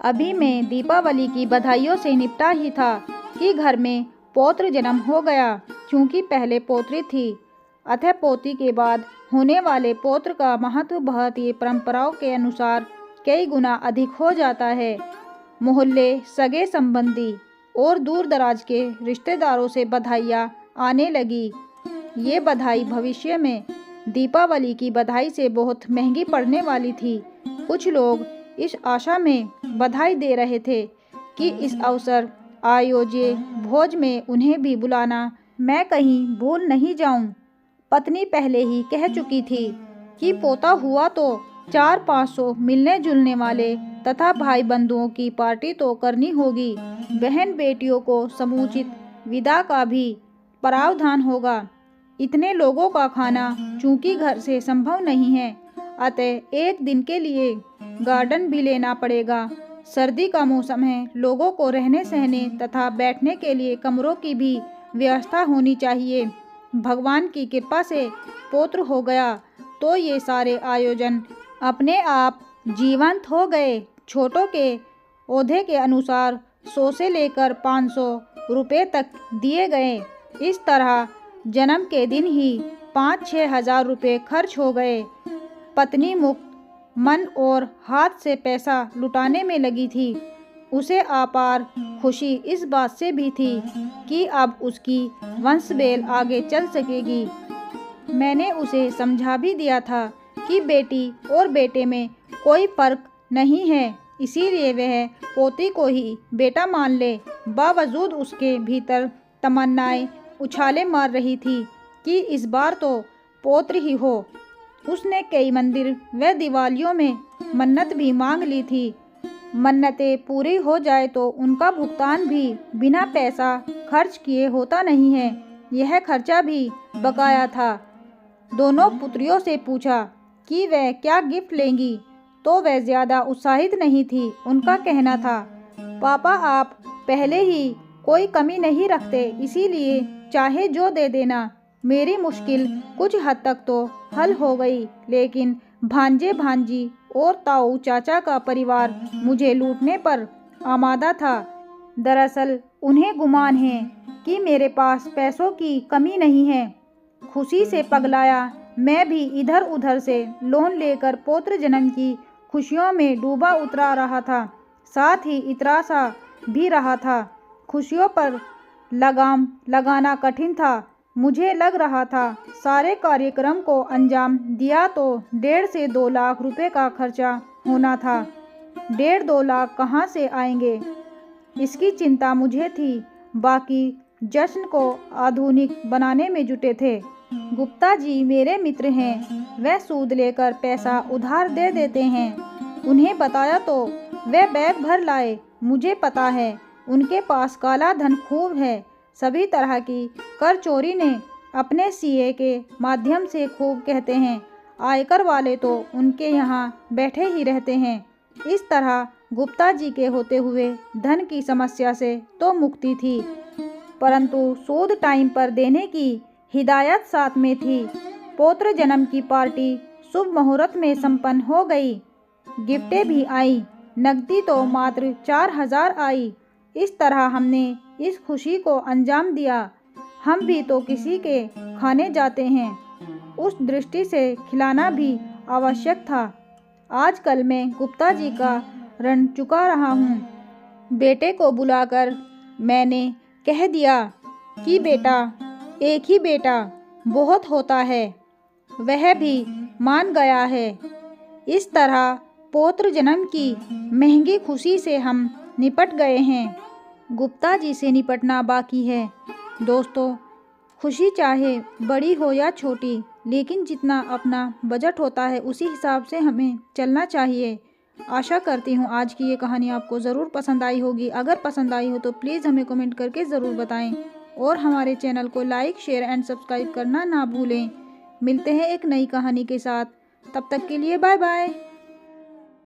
अभी मैं दीपावली की बधाइयों से निपटा ही था कि घर में पौत्र जन्म हो गया। क्योंकि पहले पौत्री थी, अतः पोती के बाद होने वाले पौत्र का महत्व भारतीय परंपराओं के अनुसार कई गुना अधिक हो जाता है। मोहल्ले, सगे संबंधी और दूर दराज के रिश्तेदारों से बधाइयाँ आने लगी। ये बधाई भविष्य में दीपावली की बधाई से बहुत महंगी पड़ने वाली थी। कुछ लोग इस आशा में बधाई दे रहे थे कि इस अवसर आयोज्य भोज में उन्हें भी बुलाना, मैं कहीं भूल नहीं जाऊं। पत्नी पहले ही कह चुकी थी कि पोता हुआ तो 400-500 मिलने जुलने वाले तथा भाई बंधुओं की पार्टी तो करनी होगी। बहन बेटियों को समुचित विदा का भी प्रावधान होगा। इतने लोगों का खाना चूंकि घर से संभव नहीं है, अतः एक दिन के लिए गार्डन भी लेना पड़ेगा। सर्दी का मौसम है, लोगों को रहने सहने तथा बैठने के लिए कमरों की भी व्यवस्था होनी चाहिए। भगवान की कृपा से पौत्र हो गया तो ये सारे आयोजन अपने आप जीवंत हो गए। छोटों के ओहदे के अनुसार 100 से लेकर 500 रुपये तक दिए गए। इस तरह जन्म के दिन ही 5-6 हजार रुपये खर्च हो गए। पत्नी मुक्त मन और हाथ से पैसा लुटाने में लगी थी। उसे अपार खुशी इस बात से भी थी कि अब उसकी वंशबेल आगे चल सकेगी। मैंने उसे समझा भी दिया था कि बेटी और बेटे में कोई फर्क नहीं है, इसीलिए वह पोती को ही बेटा मान ले। बावजूद उसके भीतर तमन्नाएं उछाले मार रही थी कि इस बार तो पौत्र ही हो। उसने कई मंदिर व दिवालियों में मन्नत भी मांग ली थी। मन्नतें पूरी हो जाए तो उनका भुगतान भी बिना पैसा खर्च किए होता नहीं है। यह खर्चा भी बकाया था। दोनों पुत्रियों से पूछा कि वह क्या गिफ्ट लेंगी तो वह ज़्यादा उत्साहित नहीं थी। उनका कहना था, पापा आप पहले ही कोई कमी नहीं रखते, इसीलिए चाहे जो दे देना। मेरी मुश्किल कुछ हद तक तो हल हो गई, लेकिन भांजे भांजी और ताऊ चाचा का परिवार मुझे लूटने पर आमादा था। दरअसल उन्हें गुमान है कि मेरे पास पैसों की कमी नहीं है। खुशी से पगलाया मैं भी इधर उधर से लोन लेकर पौत्र जन्म की खुशियों में डूबा उतरा रहा था। साथ ही इतरा सा भी रहा था। खुशियों पर लगाम लगाना कठिन था। मुझे लग रहा था सारे कार्यक्रम को अंजाम दिया तो 1.5 से 2 लाख रुपए का खर्चा होना था। 1.5-2 लाख कहाँ से आएंगे, इसकी चिंता मुझे थी। बाकी जश्न को आधुनिक बनाने में जुटे थे। गुप्ता जी मेरे मित्र हैं, वह सूद लेकर पैसा उधार दे देते हैं। उन्हें बताया तो वह बैग भर लाए। मुझे पता है उनके पास काला धन खूब है। सभी तरह की कर चोरी ने अपने सीए के माध्यम से खूब कहते हैं। आयकर वाले तो उनके यहाँ बैठे ही रहते हैं। इस तरह गुप्ता जी के होते हुए धन की समस्या से तो मुक्ति थी, परंतु सूद टाइम पर देने की हिदायत साथ में थी। पौत्र जन्म की पार्टी शुभ मुहूर्त में संपन्न हो गई। गिफ्टें भी आई, नकदी तो मात्र 4,000 आई। इस तरह हमने इस खुशी को अंजाम दिया। हम भी तो किसी के खाने जाते हैं, उस दृष्टि से खिलाना भी आवश्यक था। आजकल मैं गुप्ता जी का ऋण चुका रहा हूँ। बेटे को बुलाकर मैंने कह दिया कि बेटा, एक ही बेटा बहुत होता है। वह भी मान गया है। इस तरह पौत्र जन्म की महंगी खुशी से हम निपट गए हैं। गुप्ता जी से निपटना बाकी है। दोस्तों, खुशी चाहे बड़ी हो या छोटी, लेकिन जितना अपना बजट होता है उसी हिसाब से हमें चलना चाहिए। आशा करती हूँ आज की ये कहानी आपको ज़रूर पसंद आई होगी। अगर पसंद आई हो तो प्लीज़ हमें कमेंट करके ज़रूर बताएं और हमारे चैनल को लाइक, शेयर एंड सब्सक्राइब करना ना भूलें। मिलते हैं एक नई कहानी के साथ, तब तक के लिए बाय बाय।